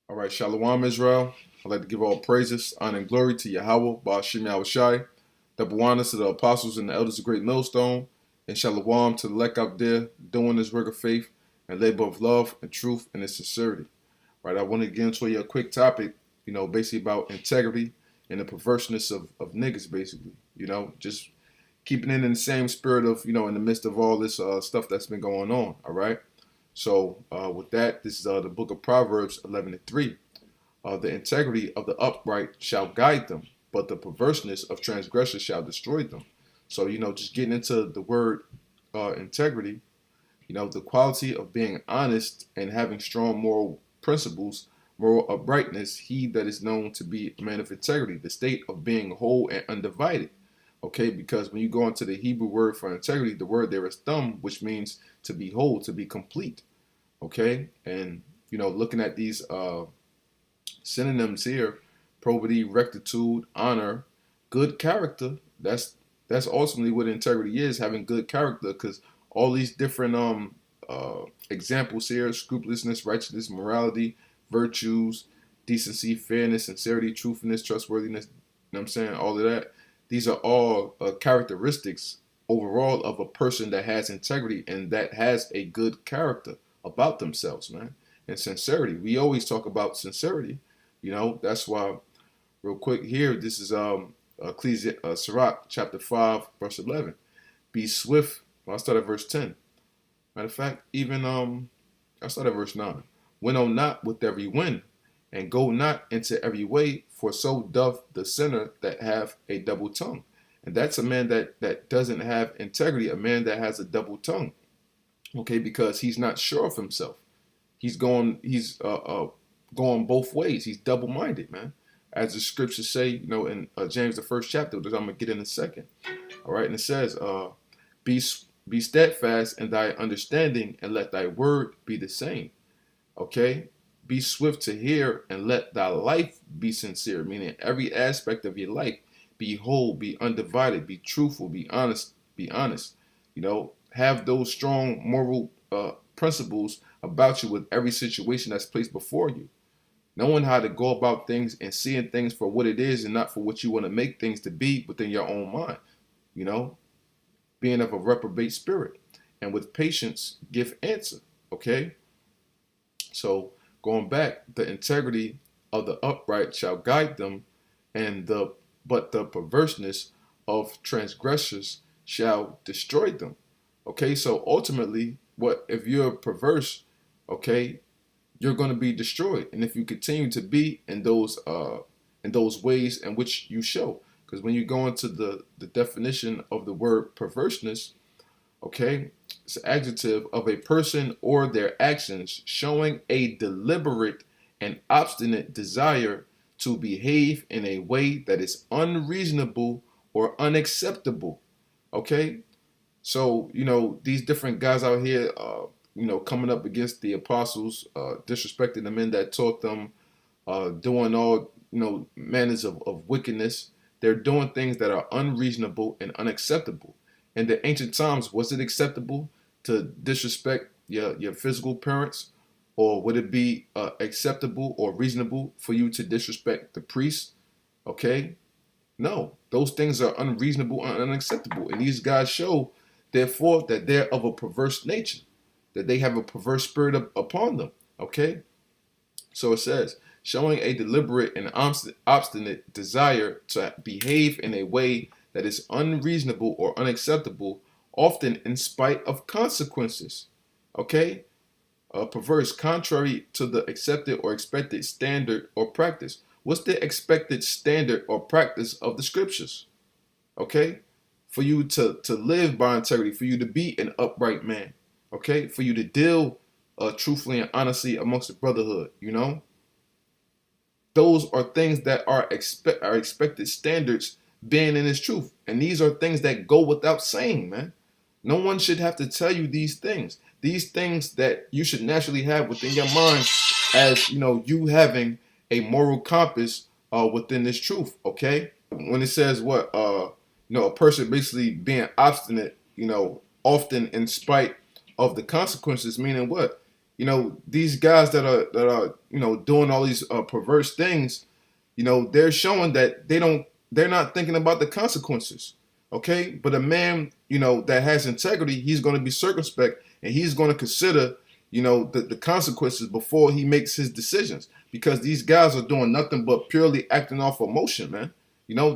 All right, Shalawam Israel. I'd like to give all praises, honor, and glory to YAHAWAH, YAHAWASHI, double honors to the apostles and the elders of Great Millstone, and Shalawam to the elect out there doing this work of faith and labor of love and truth and its sincerity. Right, I want to get into a quick topic, basically about integrity and the perverseness of niggas, basically. Just keeping it in the same spirit of, in the midst of all this stuff that's been going on, all right? So with that, this is the book of Proverbs 11:3. The integrity of the upright shall guide them, but the perverseness of transgressors shall destroy them. So, just getting into the word integrity, the quality of being honest and having strong moral principles, moral uprightness, he that is known to be a man of integrity, the state of being whole and undivided. Okay, because when you go into the Hebrew word for integrity, the word there is thumb, which means to be whole, to be complete. Okay, and looking at these synonyms here, probity, rectitude, honor, good character. That's ultimately what integrity is, having good character, because all these different examples here: scrupulousness, righteousness, morality, virtues, decency, fairness, sincerity, truthfulness, trustworthiness. You know what I'm saying? All of that. These are all characteristics overall of a person that has integrity and that has a good character about themselves, man. And sincerity. We always talk about sincerity. That's why, real quick here, this is Sirach chapter 5, verse 11. Be swift. Well, I'll start at verse 10. Matter of fact, even I'll start at verse 9. Winnow not with every wind, and go not into every way, for so doth the sinner that have a double tongue. And that's a man that doesn't have integrity, a man that has a double tongue. Okay, because he's not sure of himself. He's going both ways. He's double-minded, man. As the scriptures say, in James the first chapter, which I'm gonna get in a second. All right, and it says, be steadfast in thy understanding, and let thy word be the same. Okay, be swift to hear, and let thy life be sincere, meaning every aspect of your life be whole, be undivided, be truthful, be honest, be honest. Have those strong moral principles about you with every situation that's placed before you. Knowing how to go about things and seeing things for what it is and not for what you want to make things to be within your own mind. Being of a reprobate spirit. And with patience, give answer. Okay? So, going back, the integrity of the upright shall guide them, but the perverseness of transgressors shall destroy them. Okay, so ultimately, what if you're perverse? Okay, you're going to be destroyed, and if you continue to be in those ways in which you show, because when you go into the definition of the word perverseness, okay, it's an adjective of a person or their actions showing a deliberate and obstinate desire to behave in a way that is unreasonable or unacceptable. Okay, so these different guys out here, coming up against the apostles, disrespecting the men that taught them, doing all manners of wickedness. They're doing things that are unreasonable and unacceptable. In the ancient times, was it acceptable to disrespect your physical parents? Or would it be acceptable or reasonable for you to disrespect the priests? Okay? No. Those things are unreasonable and unacceptable. And these guys show, therefore, that they're of a perverse nature, that they have a perverse spirit upon them. Okay? So it says, showing a deliberate and obstinate desire to behave in a way that is unreasonable or unacceptable, often in spite of consequences. Okay? Perverse, contrary to the accepted or expected standard or practice. What's the expected standard or practice of the scriptures? Okay? For you to live by integrity, for you to be an upright man. Okay? For you to deal truthfully and honestly amongst the brotherhood, Those are things that are expected standards being in his truth. And these are things that go without saying, man. No one should have to tell you these things. These things that you should naturally have within your mind as, you having a moral compass within this truth, okay? When it says a person basically being obstinate, often in spite of the consequences, meaning what? these guys that are doing all these perverse things, they're showing that they're not thinking about the consequences. Okay, but a man, that has integrity, he's going to be circumspect and he's going to consider, the consequences before he makes his decisions. Because these guys are doing nothing but purely acting off emotion, man.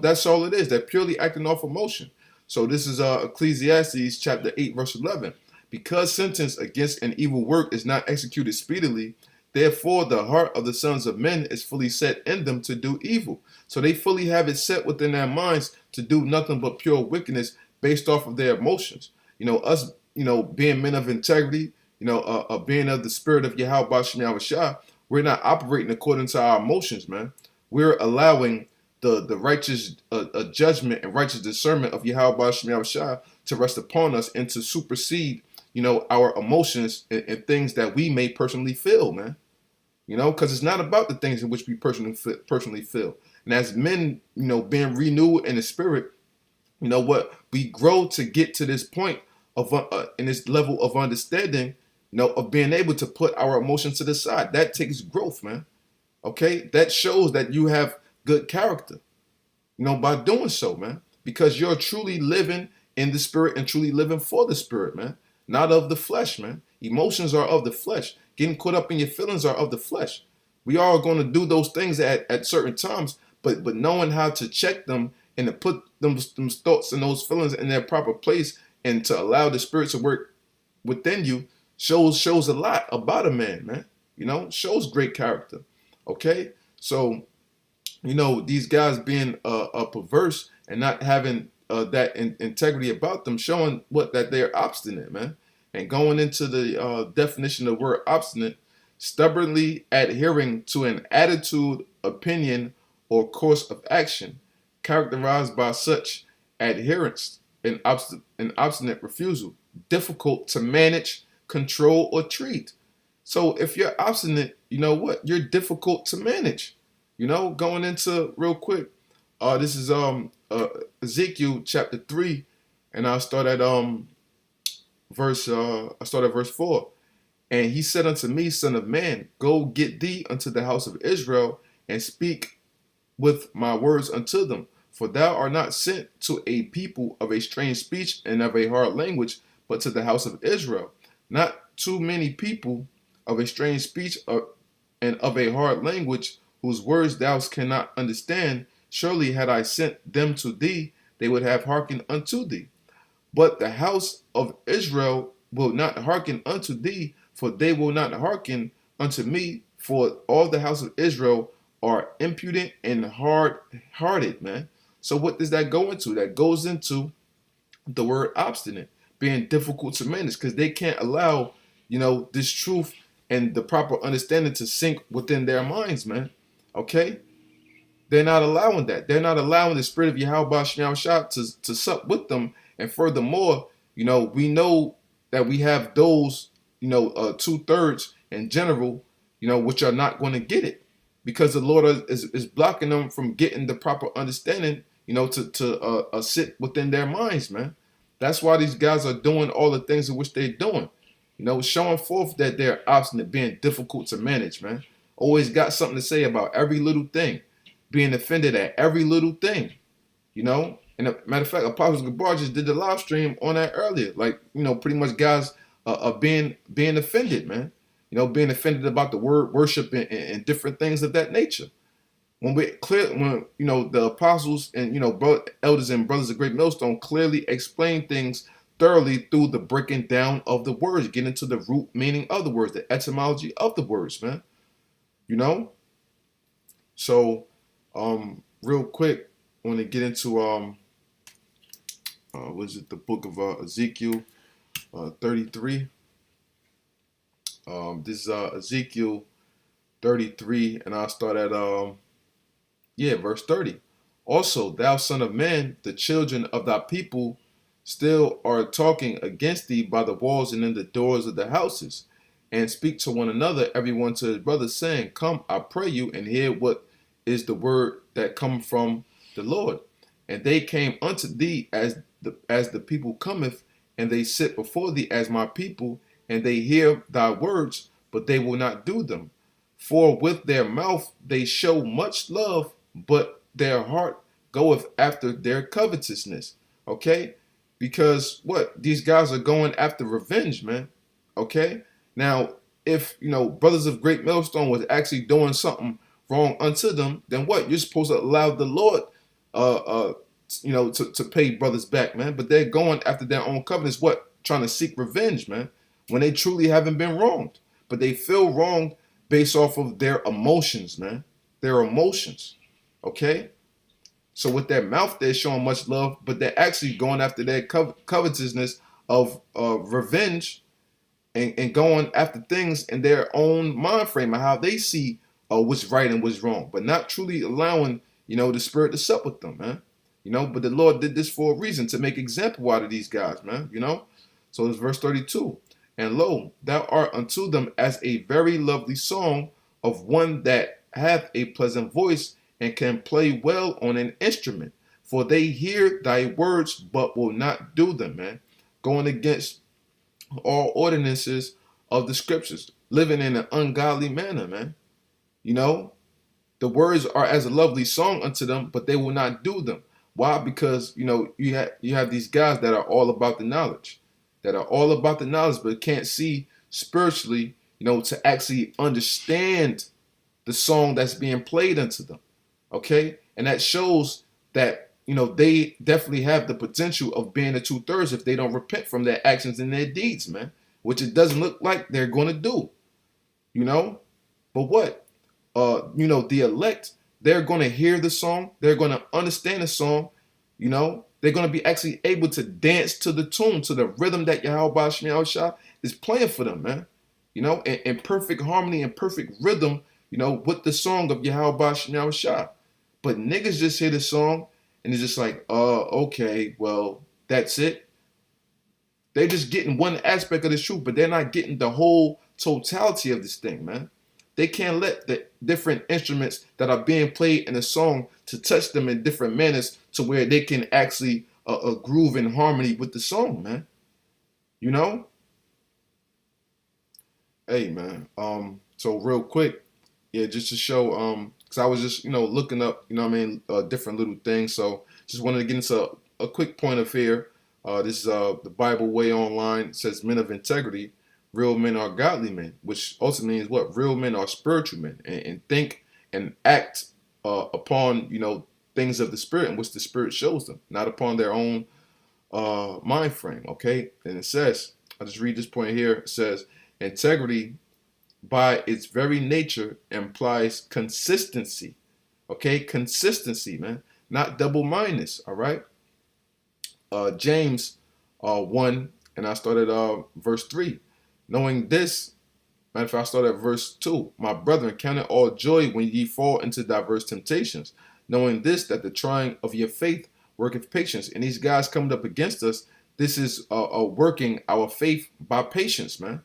That's all it is. They're purely acting off emotion. So this is Ecclesiastes chapter 8, verse 11. Because sentence against an evil work is not executed speedily, therefore the heart of the sons of men is fully set in them to do evil. So they fully have it set within their minds to do nothing but pure wickedness based off of their emotions. Us, being men of integrity, being of the spirit of YAHAWASHI, we're not operating according to our emotions, man. We're allowing the righteous judgment and righteous discernment of YAHAWASHI to rest upon us and to supersede, our emotions and things that we may personally feel, man. Because it's not about the things in which we personally feel. And as men, being renewed in the spirit, we grow to get to this point of in this level of understanding, of being able to put our emotions to the side. That takes growth, man. Okay, that shows that you have good character, by doing so, man, because you're truly living in the spirit and truly living for the spirit, man, not of the flesh, man. Emotions are of the flesh. Getting caught up in your feelings are of the flesh. We are going to do those things at certain times, but knowing how to check them and to put them thoughts and those feelings in their proper place and to allow the spirit to work within you shows a lot about a man, man. Shows great character. Okay, so these guys being perverse and not having that integrity about them, showing that they're obstinate, man. And going into the definition of the word obstinate, stubbornly adhering to an attitude, opinion, or course of action, characterized by such adherence and obstinate refusal, difficult to manage, control, or treat. So if you're obstinate, you're difficult to manage. Going into real quick, this is Ezekiel chapter 3, and I'll start at verse 4. And he said unto me, Son of man, go get thee unto the house of Israel, and speak with my words unto them. For thou art not sent to a people of a strange speech and of a hard language, but to the house of Israel. Not too many people of a strange speech and of a hard language, whose words thou cannot understand. Surely had I sent them to thee, they would have hearkened unto thee. But the house of Israel will not hearken unto thee, for they will not hearken unto me, for all the house of Israel are impudent and hard-hearted, man. So what does that go into? That goes into the word obstinate, being difficult to manage, because they can't allow, this truth and the proper understanding to sink within their minds, man. Okay? They're not allowing that. They're not allowing the spirit of YAHAWASHI to sup with them. And furthermore, we know that we have those, 2/3 in general, which are not going to get it, because the Lord is blocking them from getting the proper understanding, to sit within their minds, man. That's why these guys are doing all the things in which they're doing, showing forth that they're obstinate, being difficult to manage, man. Always got something to say about every little thing, being offended at every little thing, And a matter of fact, Apostle Gabar just did the live stream on that earlier. Like, pretty much guys are being offended, man. Being offended about the word worship and different things of that nature. When the apostles and elders and brothers of Great Millstone clearly explain things thoroughly through the breaking down of the words, getting to the root meaning of the words, the etymology of the words, man. So real quick, I want to get into the book of Ezekiel 33. This is Ezekiel 33, and I'll start at verse 30. Also, thou son of man, the children of thy people still are talking against thee by the walls and in the doors of the houses, and speak to one another, everyone to his brother, saying, Come, I pray you, and hear what is the word that come from the Lord. And they came unto thee as the people cometh, and they sit before thee as my people, and they hear thy words, but they will not do them. For with their mouth they show much love, but their heart goeth after their covetousness. Okay? Because what? These guys are going after revenge, man. Okay? Now, if, brothers of Great Millstone was actually doing something wrong unto them, then what? You're supposed to allow the Lord, to pay brothers back, man. But they're going after their own covenants. What? Trying to seek revenge, man, when they truly haven't been wronged. But they feel wronged based off of their emotions, man. Their emotions. Okay? So with their mouth, they're showing much love, but they're actually going after their covetousness of revenge and going after things in their own mind frame of how they see what's right and what's wrong, but not truly allowing, the Spirit to sup with them, man. But the Lord did this for a reason, to make example out of these guys, man. So it's verse 32. And lo, thou art unto them as a very lovely song of one that hath a pleasant voice and can play well on an instrument. For they hear thy words, but will not do them, man. Going against all ordinances of the scriptures, living in an ungodly manner, man. The words are as a lovely song unto them, but they will not do them. Why? Because, you have these guys that are all about the knowledge, but can't see spiritually, to actually understand the song that's being played unto them. Okay? And that shows that, they definitely have the potential of being the 2/3 if they don't repent from their actions and their deeds, man, which it doesn't look like they're going to do, But what? The elect, they're going to hear the song. They're going to understand the song. They're going to be actually able to dance to the tune, to the rhythm that YAHAWASHI is playing for them, man. In perfect harmony and perfect rhythm, with the song of YAHAWASHI. But niggas just hear the song and it's just like, okay, well, that's it. They're just getting one aspect of the truth, but they're not getting the whole totality of this thing, man. They can't let the different instruments that are being played in a song to touch them in different manners to where they can actually groove in harmony with the song, man. Hey, man. So real quick, yeah, just to show, because I was just, looking up, different little things. So just wanted to get into a quick point of here. This is the Bible Way Online. It says men of integrity. Real men are godly men, which also means what? Real men are spiritual men and think and act upon, things of the Spirit in which the Spirit shows them, not upon their own mind frame, okay? And it says, I'll just read this point here. It says, integrity by its very nature implies consistency, okay? Consistency, man, not double-mindedness, all right? James 1, and I started verse 3. Knowing this, matter of fact, I start at verse 2. My brethren, count it all joy when ye fall into diverse temptations. Knowing this, that the trying of your faith worketh patience. And these guys coming up against us, this is working our faith by patience, man.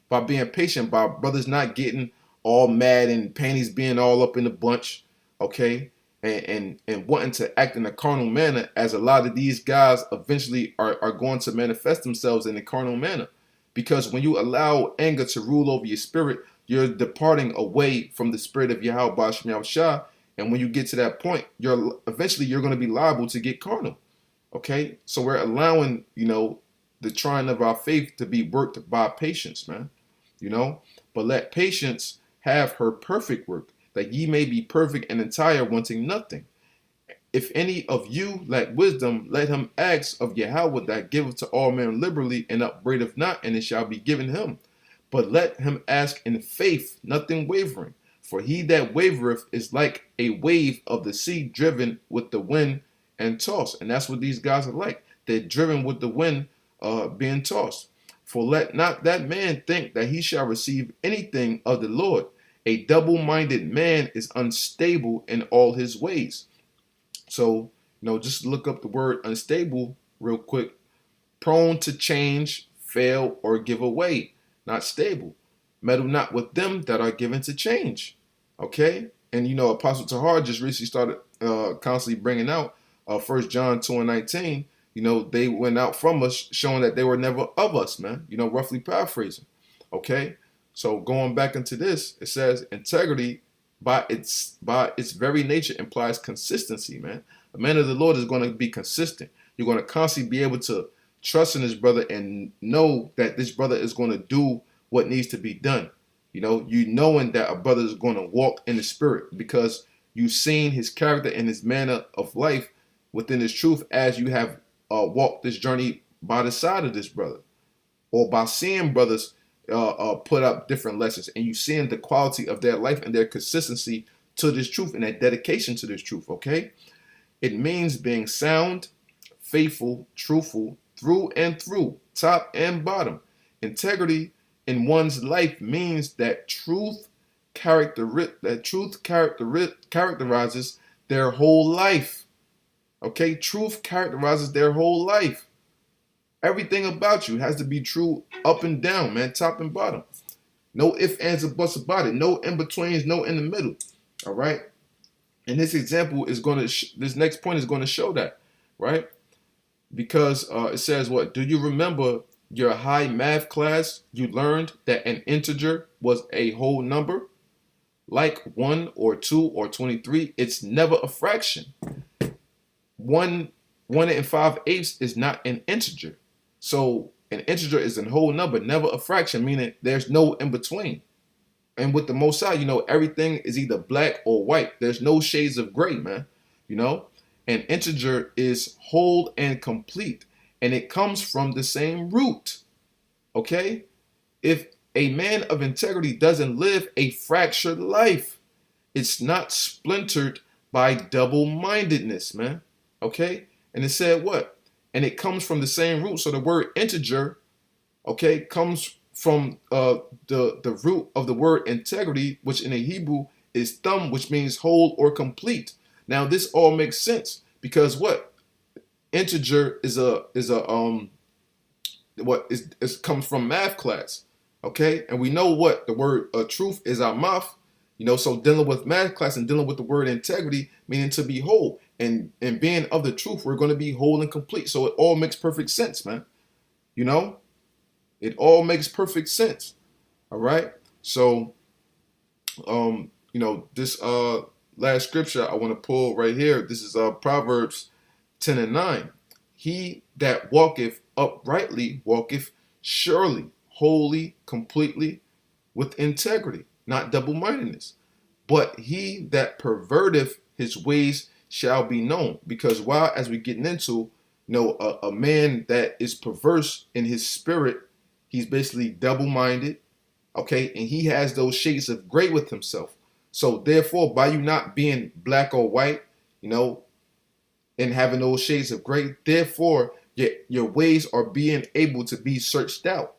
By being patient, by brothers not getting all mad and panties being all up in a bunch, okay? And wanting to act in a carnal manner, as a lot of these guys eventually are going to manifest themselves in a carnal manner. Because when you allow anger to rule over your spirit, you're departing away from the Spirit of YAHAWASHI. And when you get to that point, eventually you're going to be liable to get carnal. Okay? So we're allowing, the trying of our faith to be worked by patience, man. But let patience have her perfect work, that ye may be perfect and entire, wanting nothing. If any of you lack wisdom, let him ask of Yahweh, that giveth to all men liberally, and upbraideth not, and it shall be given him. But let him ask in faith, nothing wavering. For he that wavereth is like a wave of the sea, driven with the wind and tossed. And that's what these guys are like. They're driven with the wind, being tossed. For let not that man think that he shall receive anything of the Lord. A double-minded man is unstable in all his ways. So, just look up the word unstable real quick. Prone to change, fail, or give away. Not stable. Meddle not with them that are given to change. Okay? And, Apostle Tahar just recently started constantly bringing out 1 John 2:19. They went out from us, showing that they were never of us, man. Roughly paraphrasing. Okay? So going back into this, it says integrity by its very nature implies consistency, man. A man of the Lord is going to be consistent. You're going to constantly be able to trust in this brother and know that this brother is going to do what needs to be done. You know, you knowing that a brother is going to walk in the spirit because you've seen his character and his manner of life within his truth as you have walked this journey by the side of this brother, or by seeing brothers put up different lessons, and you seeing the quality of their life and their consistency to this truth and their dedication to this truth. Okay, it means being sound, faithful, truthful through and through, top and bottom. Integrity in one's life means that truth characterizes their whole life. Okay, truth characterizes their whole life. Everything about you has to be true up and down, man, top and bottom. No ifs, ands, or buts about it. No in-betweens, no in the middle. All right? And this example is going to, this next point is going to show that, right? Because it says what? Do you remember your high math class? You learned that an integer was a whole number? Like 1 or 2 or 23, it's never a fraction. 1 5/8 is not an integer. So an integer is a whole number, never a fraction, meaning there's no in between. And with the Most High, you know, everything is either black or white. There's no shades of gray, man. You know, an integer is whole and complete, and it comes from the same root. Okay? If a man of integrity doesn't live a fractured life, it's not splintered by double-mindedness, man. Okay? And it said what? And it comes from the same root. So the word integer, okay, comes from the root of the word integrity, which in the Hebrew is thumb, which means whole or complete. Now this all makes sense because what? Integer is comes from math class, okay? And we know what the word truth is our mouth, you know. So dealing with math class and dealing with the word integrity, meaning to be whole, and being of the truth, we're going to be whole and complete. So it all makes perfect sense, man. You know, it all makes perfect sense. All right. So, you know, this last scripture I want to pull right here. This is Proverbs 10:9. He that walketh uprightly walketh surely, wholly, completely, with integrity, not double-mindedness. But he that perverteth his ways shall be known. Because while, as we're getting into, you know, a man that is perverse in his spirit, he's basically double-minded, okay, and he has those shades of gray with himself. So therefore, by you not being black or white, you know, and having those shades of gray, therefore your ways are being able to be searched out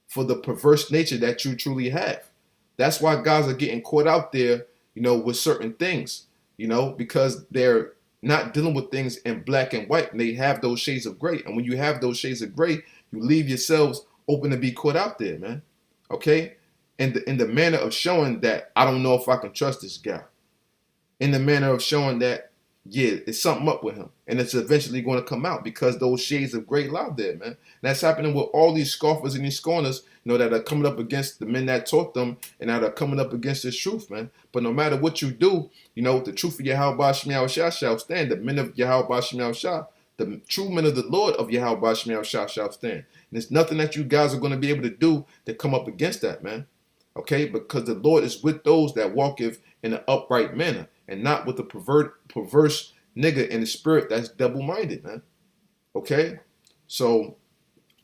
for the perverse nature that you truly have. That's why guys are getting caught out there, you know, with certain things, you know, because they're not dealing with things in black and white, and they have those shades of gray. And when you have those shades of gray, you leave yourselves open to be caught out there, man. Okay? In the manner of showing that I don't know if I can trust this guy. In the manner of showing that, yeah, it's something up with him. And it's eventually going to come out because those shades of gray lie there, man. And that's happening with all these scoffers and these scorners, you know, that are coming up against the men that taught them and that are coming up against this truth, man. But no matter what you do, you know, the truth of YAHAWASHI shall stand. The men of YAHAWASHI, the true men of the Lord of YAHAWASHI shall stand. And there's nothing that you guys are going to be able to do to come up against that, man. Okay? Because the Lord is with those that walketh in an upright manner, and not with the perverse nigga in the spirit that's double-minded, man. Okay? So,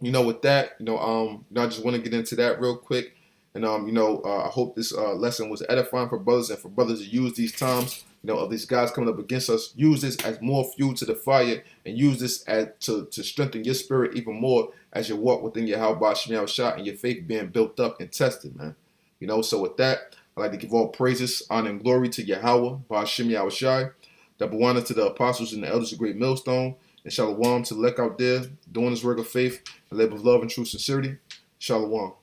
you know, with that, you know, I just want to get into that real quick. And, you know, I hope this lesson was edifying for brothers, and for brothers to use these times, you know, of these guys coming up against us. Use this as more fuel to the fire, and use this as to strengthen your spirit even more as you walk within your YAHAWASHI and your faith being built up and tested, man. You know, so with that, I'd like to give all praises, honor, and glory to YAHAWAH, YAHAWASHI. Double honor to the apostles and the elders of Great Millstone, and shalawam to the elect out there doing this work of faith, a labor of love and true sincerity. Shalawam.